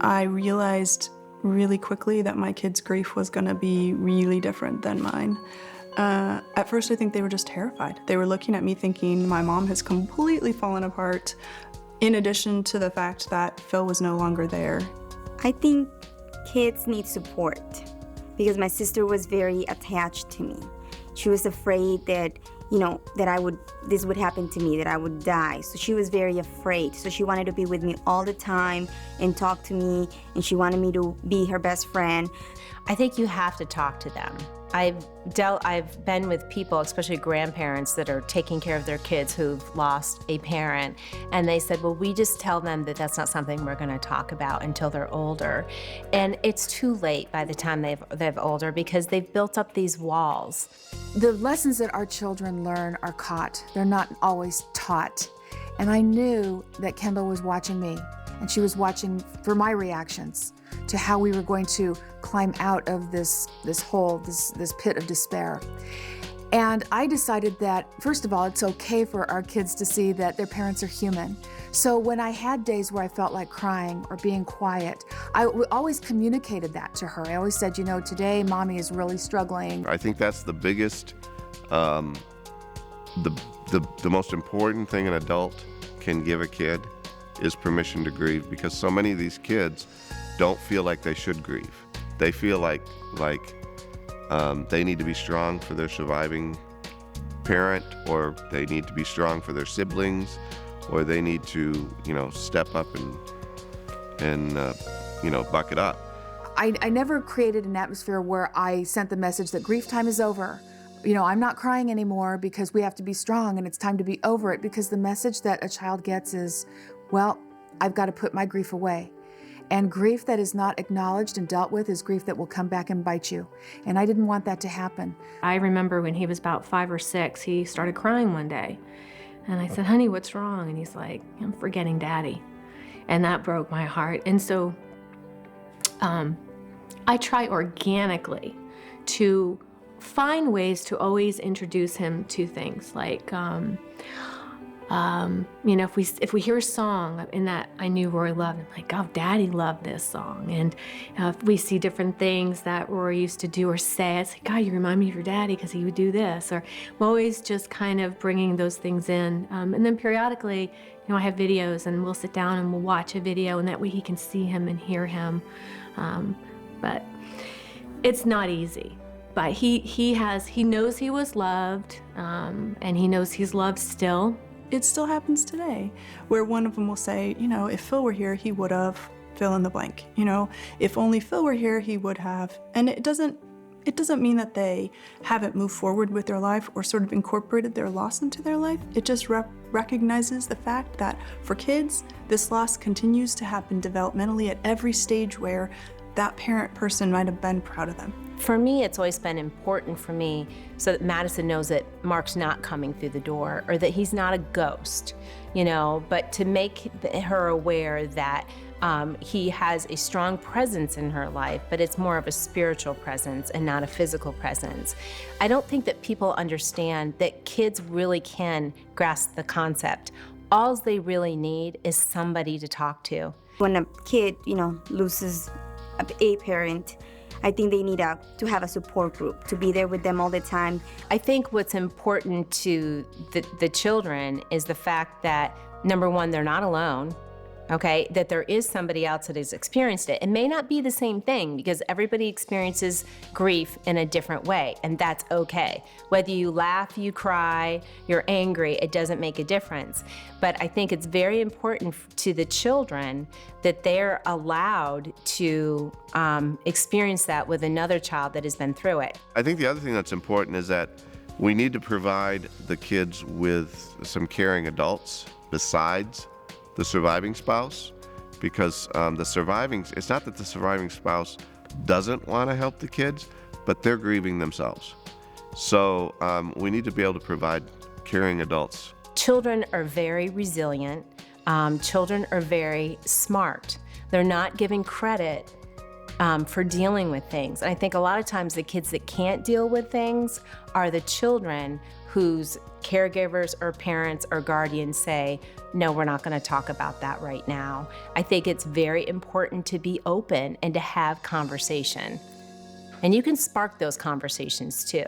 I realized really quickly that my kids' grief was gonna be really different than mine. At first, I think they were just terrified. They were looking at me thinking my mom has completely fallen apart, in addition to the fact that Phil was no longer there. I think kids need support because my sister was very attached to me. She was afraid that, this would happen to me, that I would die. So she was very afraid. So she wanted to be with me all the time and talk to me, and she wanted me to be her best friend. I think you have to talk to them. I've been with people, especially grandparents, that are taking care of their kids who've lost a parent, and they said, well, we just tell them that that's not something we're gonna talk about until they're older. And it's too late by the time they're older because they've built up these walls. The lessons that our children learn are caught. They're not always taught. And I knew that Kendall was watching me, and she was watching for my reactions to how we were going to climb out of this hole, this pit of despair. And I decided that, first of all, it's okay for our kids to see that their parents are human. So when I had days where I felt like crying or being quiet, I always communicated that to her. I always said, today mommy is really struggling. I think that's the biggest, the most important thing an adult can give a kid is permission to grieve, because so many of these kids don't feel like they should grieve. They feel like they need to be strong for their surviving parent, or they need to be strong for their siblings, or they need to, step up and buck it up. I never created an atmosphere where I sent the message that grief time is over. I'm not crying anymore because we have to be strong and it's time to be over it, because the message that a child gets is, well, I've got to put my grief away. And grief that is not acknowledged and dealt with is grief that will come back and bite you. And I didn't want that to happen. I remember when he was about 5 or 6, he started crying one day. And I said, honey, what's wrong? And he's like, I'm forgetting Daddy. And that broke my heart. And so I try organically to find ways to always introduce him to things like, if we hear a song in that I knew Rory loved, I'm like, oh, Daddy loved this song. And if we see different things that Rory used to do or say, I say, God, you remind me of your daddy because he would do this. Or I'm always just kind of bringing those things in. And then periodically, I have videos and we'll sit down and we'll watch a video, and that way he can see him and hear him. But it's not easy. But he knows he was loved, and he knows he's loved still. It still happens today, where one of them will say, if Phil were here, he would have fill in the blank. If only Phil were here, he would have. And it doesn't mean that they haven't moved forward with their life or sort of incorporated their loss into their life. It just recognizes the fact that for kids, this loss continues to happen developmentally at every stage where that parent person might have been proud of them. For me, it's always been important for me so that Madison knows that Mark's not coming through the door, or that he's not a ghost, but to make her aware that he has a strong presence in her life, but it's more of a spiritual presence and not a physical presence. I don't think that people understand that kids really can grasp the concept. All they really need is somebody to talk to. When a kid, loses a parent, I think they need to have a support group, to be there with them all the time. I think what's important to the children is the fact that, number one, they're not alone, okay? That there is somebody else that has experienced it. It may not be the same thing, because everybody experiences grief in a different way, and that's okay. Whether you laugh, you cry, you're angry, it doesn't make a difference. But I think it's very important to the children that they're allowed to experience that with another child that has been through it. I think the other thing that's important is that we need to provide the kids with some caring adults besides the surviving spouse, because it's not that the surviving spouse doesn't want to help the kids, but they're grieving themselves. So we need to be able to provide caring adults. Children are very resilient. Children are very smart. They're not giving credit for dealing with things. And I think a lot of times the kids that can't deal with things are the children whose caregivers or parents or guardians say, no, we're not going to talk about that right now. I think it's very important to be open and to have conversation. And you can spark those conversations too.